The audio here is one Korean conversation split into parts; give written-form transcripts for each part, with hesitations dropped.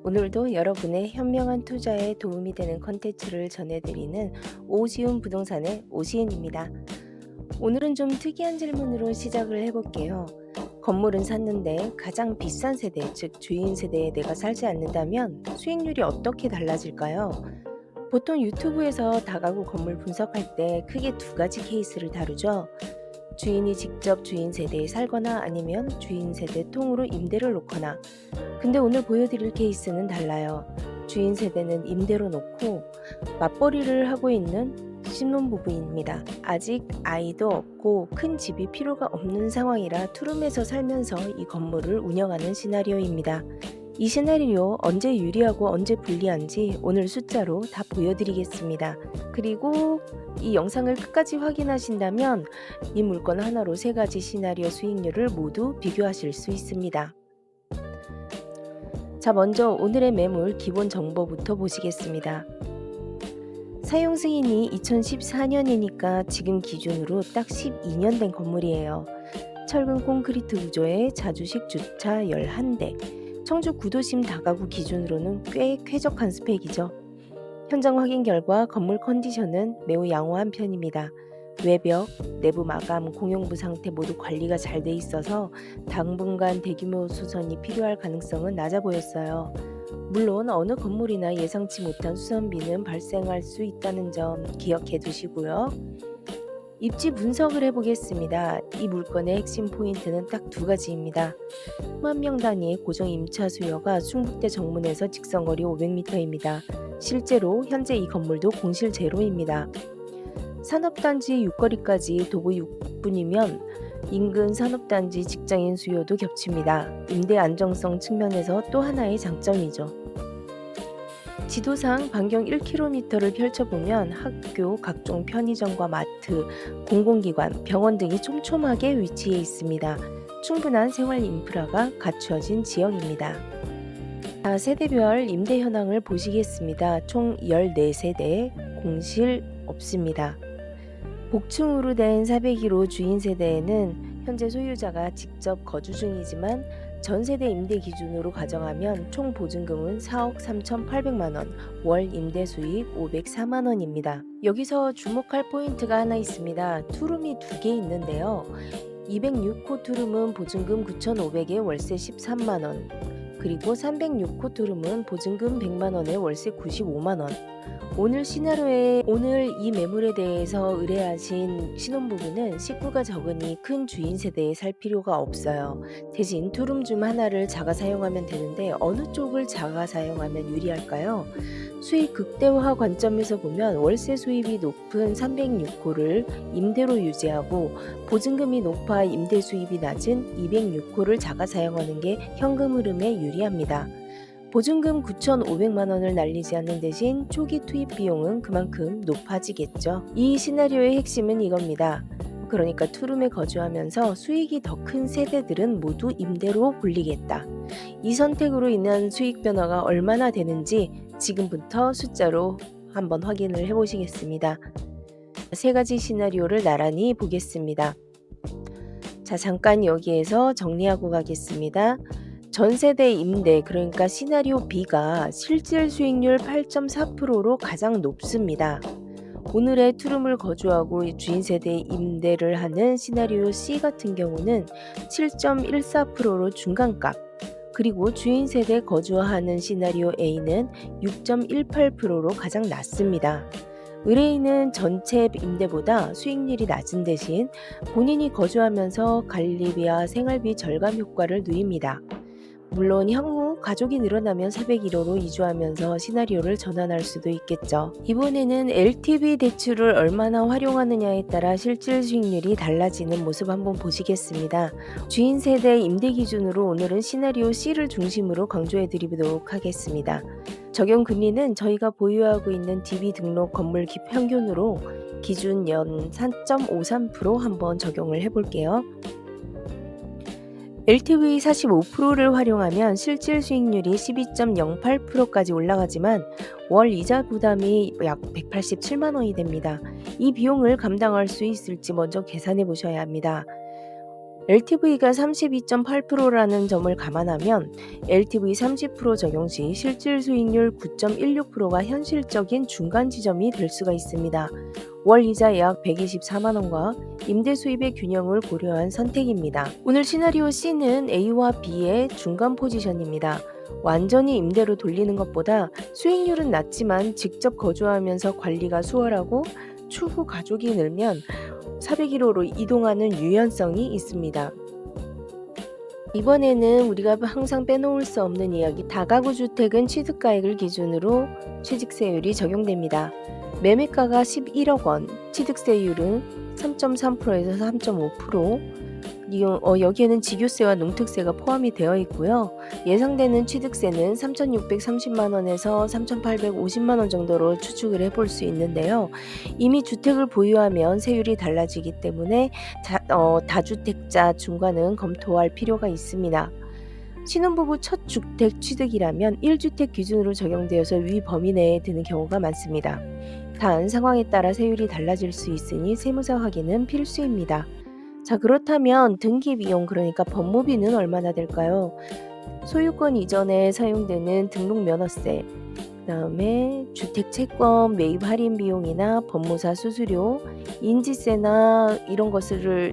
오늘도 여러분의 현명한 투자에 도움이 되는 컨텐츠를 전해드리는 오지훈 부동산의 오시은입니다. 오늘은 좀 특이한 질문으로 시작을 해볼게요. 건물은 샀는데 가장 비싼 세대, 즉 주인 세대에 내가 살지 않는다면 수익률이 어떻게 달라질까요? 보통 유튜브에서 다가구 건물 분석할 때 크게 두 가지 케이스를 다루죠. 주인이 직접 주인 세대에 살거나 아니면 주인 세대 통으로 임대를 놓거나. 근데 오늘 보여드릴 케이스는 달라요. 주인 세대는 임대로 놓고 맞벌이를 하고 있는 신혼부부입니다. 아직 아이도 없고 큰 집이 필요가 없는 상황이라 투룸에서 살면서 이 건물을 운영하는 시나리오입니다. 이 시나리오 언제 유리하고 언제 불리한지 오늘 숫자로 다 보여드리겠습니다. 그리고 이 영상을 끝까지 확인하신다면 이 물건 하나로 세 가지 시나리오 수익률을 모두 비교하실 수 있습니다. 자, 먼저 오늘의 매물 기본 정보부터 보시겠습니다. 사용 승인이 2014년이니까 지금 기준으로 딱 12년 된 건물이에요. 철근 콘크리트 구조의 자주식 주차 11대, 청주 구도심 다가구 기준으로는 꽤 쾌적한 스펙이죠. 현장 확인 결과 건물 컨디션은 매우 양호한 편입니다. 외벽, 내부 마감, 공용부 상태 모두 관리가 잘 돼 있어서 당분간 대규모 수선이 필요할 가능성은 낮아 보였어요. 물론 어느 건물이나 예상치 못한 수선비는 발생할 수 있다는 점 기억해 두시고요. 입지 분석을 해보겠습니다. 이 물건의 핵심 포인트는 딱 두 가지입니다. 10,000명 단위의 고정 임차 수요가 충북대 정문에서 직선거리 500m입니다. 실제로 현재 이 건물도 공실 제로입니다. 산업단지 6거리까지 도보 6분이면 인근 산업단지 직장인 수요도 겹칩니다. 임대 안정성 측면에서 또 하나의 장점이죠. 지도상 반경 1km를 펼쳐보면 학교, 각종 편의점과 마트, 공공기관, 병원 등이 촘촘하게 위치해 있습니다. 충분한 생활 인프라가 갖추어진 지역입니다. 자, 세대별 임대 현황을 보시겠습니다. 총 14세대, 공실 없습니다. 복층으로 된 401호 주인 세대에는 현재 소유자가 직접 거주 중이지만 전세대 임대 기준으로 가정하면 총 보증금은 4억 3,800만 원, 월 임대 수익 504만 원입니다. 여기서 주목할 포인트가 하나 있습니다. 투룸이 2개 있는데요. 206호 투룸은 보증금 9,500에 월세 13만 원, 그리고 306호 투룸은 보증금 100만 원에 월세 95만 원. 오늘 이 매물에 대해서 의뢰하신 신혼부부는 식구가 적으니 큰 주인 세대에 살 필요가 없어요. 대신 투룸 중 하나를 자가 사용하면 되는데 어느 쪽을 자가 사용하면 유리할까요? 수익 극대화 관점에서 보면 월세 수입이 높은 306호를 임대로 유지하고 보증금이 높아 임대 수입이 낮은 206호를 자가 사용하는 게 현금 흐름에 유리합니다. 보증금 9,500만 원을 날리지 않는 대신 초기 투입 비용은 그만큼 높아지겠죠. 이 시나리오의 핵심은 이겁니다. 그러니까 투룸에 거주하면서 수익이 더 큰 세대들은 모두 임대로 불리겠다. 이 선택으로 인한 수익 변화가 얼마나 되는지 지금부터 숫자로 한번 확인을 해보시겠습니다. 세 가지 시나리오를 나란히 보겠습니다. 자, 잠깐 여기에서 정리하고 가겠습니다. 전세대 임대, 그러니까 시나리오 B가 실질 수익률 8.4%로 가장 높습니다. 오늘의 투룸을 거주하고 주인 세대 임대를 하는 시나리오 C 같은 경우는 7.14%로 중간값, 그리고 주인 세대 거주하는 시나리오 A는 6.18%로 가장 낮습니다. 의뢰인은 전체 임대보다 수익률이 낮은 대신 본인이 거주하면서 관리비와 생활비 절감 효과를 누립니다. 물론 향후 가족이 늘어나면 401호로 이주하면서 시나리오를 전환할 수도 있겠죠. 이번에는 LTV 대출을 얼마나 활용하느냐에 따라 실질 수익률이 달라지는 모습 한번 보시겠습니다. 주인 세대 임대 기준으로 오늘은 시나리오 C를 중심으로 강조해 드리도록 하겠습니다. 적용 금리는 저희가 보유하고 있는 DB 등록 건물 평균으로 기준 연 4.53% 한번 적용을 해볼게요. LTV 45%를 활용하면 실질 수익률이 12.08%까지 올라가지만 월 이자 부담이 약 187만 원이 됩니다. 이 비용을 감당할 수 있을지 먼저 계산해 보셔야 합니다. LTV가 32.8%라는 점을 감안하면 LTV 30% 적용 시 실질 수익률 9.16%가 현실적인 중간 지점이 될 수가 있습니다. 월 이자 약 124만 원과 임대 수입의 균형을 고려한 선택입니다. 오늘 시나리오 C는 A와 B의 중간 포지션입니다. 완전히 임대로 돌리는 것보다 수익률은 낮지만 직접 거주하면서 관리가 수월하고 추후 가족이 늘면 401호로 이동하는 유연성이 있습니다. 이번에는 우리가 항상 빼놓을 수 없는 이야기, 다가구 주택은 취득가액을 기준으로 취득세율이 적용됩니다. 매매가가 11억 원, 취득세율은 3.3%에서 3.5%, 여기에는 지교세와 농특세가 포함이 되어 있고요. 예상되는 취득세는 3,630만 원에서 3,850만 원 정도로 추측을 해볼 수 있는데요. 이미 주택을 보유하면 세율이 달라지기 때문에 다주택자 중과는 검토할 필요가 있습니다. 신혼부부 첫 주택 취득이라면 1주택 기준으로 적용되어서 위 범위 내에 드는 경우가 많습니다. 단 상황에 따라 세율이 달라질 수 있으니 세무사 확인은 필수입니다. 자, 그렇다면 등기 비용, 그러니까 법무비는 얼마나 될까요? 소유권 이전에 사용되는 등록 면허세, 그다음에 주택 채권 매입 할인 비용이나 법무사 수수료, 인지세나 이런 것을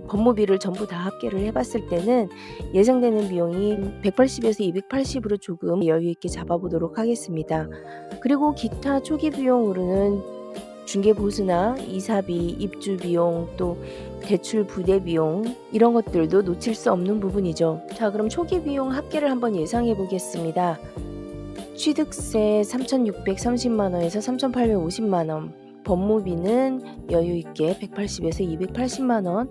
법무비를 전부 다 합계를 해봤을 때는 예상되는 비용이 180에서 280으로 조금 여유 있게 잡아보도록 하겠습니다. 그리고 기타 초기 비용으로는 중개보수나 이사비, 입주비용, 또 대출 부대 비용, 이런 것들도 놓칠 수 없는 부분이죠. 자, 그럼 초기 비용 합계를 한번 예상해 보겠습니다. 취득세 3,630만 원에서 3,850만 원, 법무비는 여유 있게 180에서 280만 원,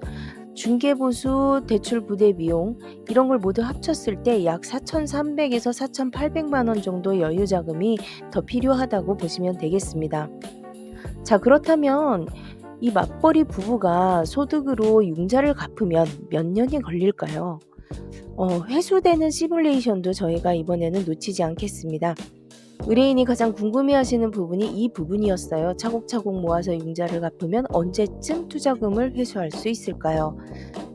중개보수, 대출 부대 비용, 이런 걸 모두 합쳤을 때 약 4,300에서 4,800만 원 정도 여유 자금이 더 필요하다고 보시면 되겠습니다. 자, 그렇다면 이 맞벌이 부부가 소득으로 융자를 갚으면 몇 년이 걸릴까요? 회수되는 시뮬레이션도 저희가 이번에는 놓치지 않겠습니다. 의뢰인이 가장 궁금해하시는 부분이 이 부분이었어요. 차곡차곡 모아서 융자를 갚으면 언제쯤 투자금을 회수할 수 있을까요?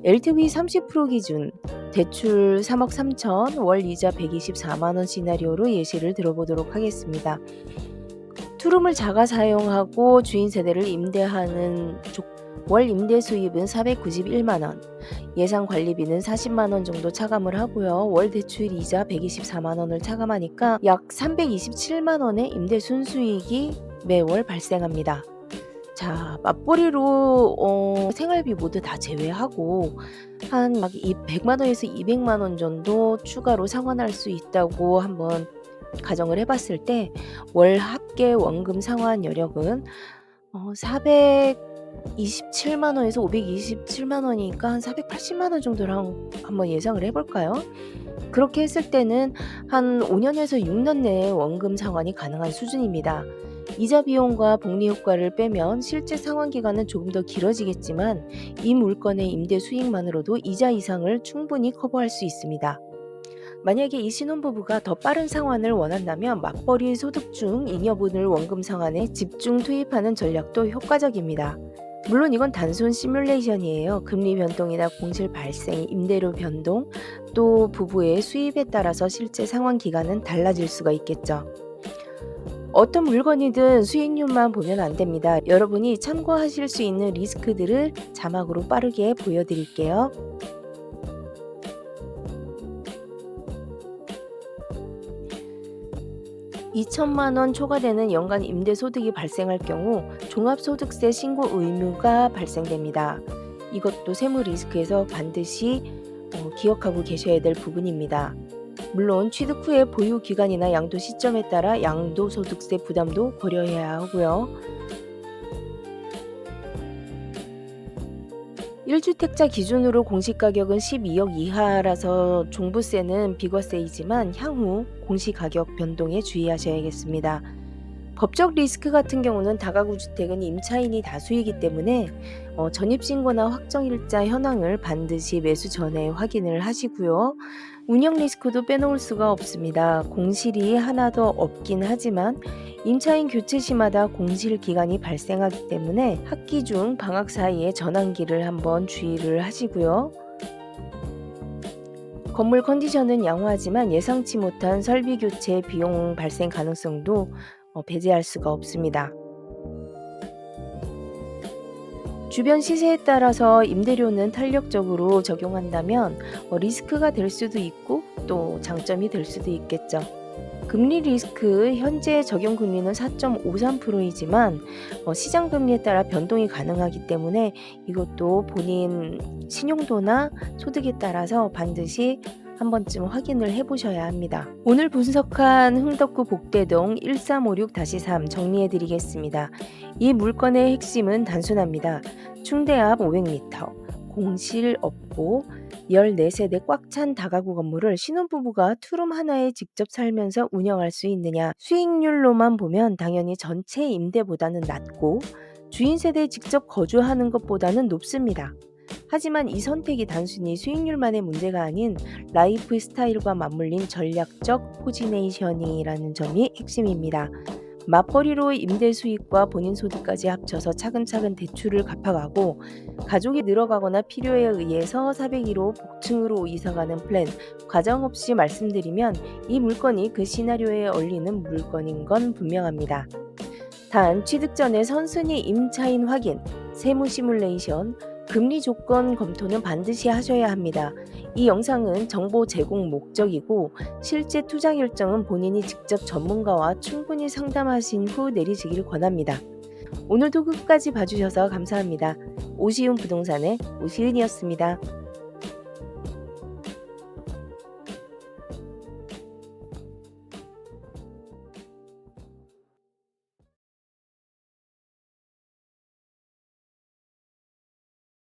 LTV 30% 기준, 대출 3억 3천, 월 이자 124만 원 시나리오로 예시를 들어보도록 하겠습니다. 투룸을 자가 사용하고 주인 세대를 임대하는 월 임대 수입은 491만 원, 예상 관리비는 40만 원 정도 차감을 하고요. 월 대출 이자 124만 원을 차감하니까 약 327만 원의 임대 순수익이 매월 발생합니다. 자, 맞벌이로 생활비 모두 다 제외하고 한 막 100만 원에서 200만 원 정도 추가로 상환할 수 있다고 한번 가정을 해봤을 때 월 합계 원금 상환 여력은 427만 원에서 527만 원이니까 한 480만 원 정도랑 한번 예상을 해볼까요? 그렇게 했을 때는 한 5년에서 6년 내에 원금 상환이 가능한 수준입니다. 이자 비용과 복리 효과를 빼면 실제 상환 기간은 조금 더 길어지겠지만 이 물건의 임대 수익만으로도 이자 이상을 충분히 커버할 수 있습니다. 만약에 이 신혼부부가 더 빠른 상환을 원한다면 맞벌이 소득 중 잉여분을 원금 상환에 집중 투입하는 전략도 효과적입니다. 물론 이건 단순 시뮬레이션이에요. 금리 변동이나 공실 발생, 임대료 변동, 또 부부의 수입에 따라서 실제 상환 기간은 달라질 수가 있겠죠. 어떤 물건이든 수익률만 보면 안 됩니다. 여러분이 참고하실 수 있는 리스크들을 자막으로 빠르게 보여드릴게요. 2천만 원 초과되는 연간 임대소득이 발생할 경우 종합소득세 신고 의무가 발생됩니다. 이것도 세무 리스크에서 반드시 기억하고 계셔야 될 부분입니다. 물론 취득 후의 보유 기간이나 양도 시점에 따라 양도소득세 부담도 고려해야 하고요. 1주택자 기준으로 공시가격은 12억 이하라서 종부세는 비과세이지만 향후 공시가격 변동에 주의하셔야겠습니다. 법적 리스크 같은 경우는 다가구 주택은 임차인이 다수이기 때문에 전입신고나 확정일자 현황을 반드시 매수 전에 확인을 하시고요. 운영 리스크도 빼놓을 수가 없습니다. 공실이 하나 더 없긴 하지만 임차인 교체 시마다 공실 기간이 발생하기 때문에 학기 중 방학 사이에 전환기를 한번 주의를 하시고요. 건물 컨디션은 양호하지만 예상치 못한 설비 교체 비용 발생 가능성도 배제할 수가 없습니다. 주변 시세에 따라서 임대료는 탄력적으로 적용한다면 리스크가 될 수도 있고 또 장점이 될 수도 있겠죠. 금리 리스크 현재 적용 금리는 4.53%이지만 시장 금리에 따라 변동이 가능하기 때문에 이것도 본인 신용도나 소득에 따라서 반드시 한 번쯤 확인을 해 보셔야 합니다. 오늘 분석한 흥덕구 복대동 1356-3 정리해 드리겠습니다. 이 물건의 핵심은 단순합니다. 충대 앞 500m, 공실 없고 14세대 꽉 찬 다가구 건물을 신혼부부가 투룸 하나에 직접 살면서 운영할 수 있느냐. 수익률로만 보면 당연히 전체 임대보다는 낮고 주인 세대에 직접 거주하는 것보다는 높습니다. 하지만 이 선택이 단순히 수익률만의 문제가 아닌 라이프 스타일과 맞물린 전략적 포지네이셔닝이라는 점이 핵심입니다. 맞벌이로 임대 수익과 본인 소득까지 합쳐서 차근차근 대출을 갚아가고 가족이 늘어가거나 필요에 의해서 401호 복층으로 이사가는 플랜 과정 없이 말씀드리면 이 물건이 그 시나리오에 어울리는 물건인 건 분명합니다. 단 취득 전에 선순위 임차인 확인, 세무 시뮬레이션, 금리 조건 검토는 반드시 하셔야 합니다. 이 영상은 정보 제공 목적이고 실제 투자 결정은 본인이 직접 전문가와 충분히 상담하신 후 내리시길 권합니다. 오늘도 끝까지 봐주셔서 감사합니다. 오시훈 부동산의 오시은이었습니다.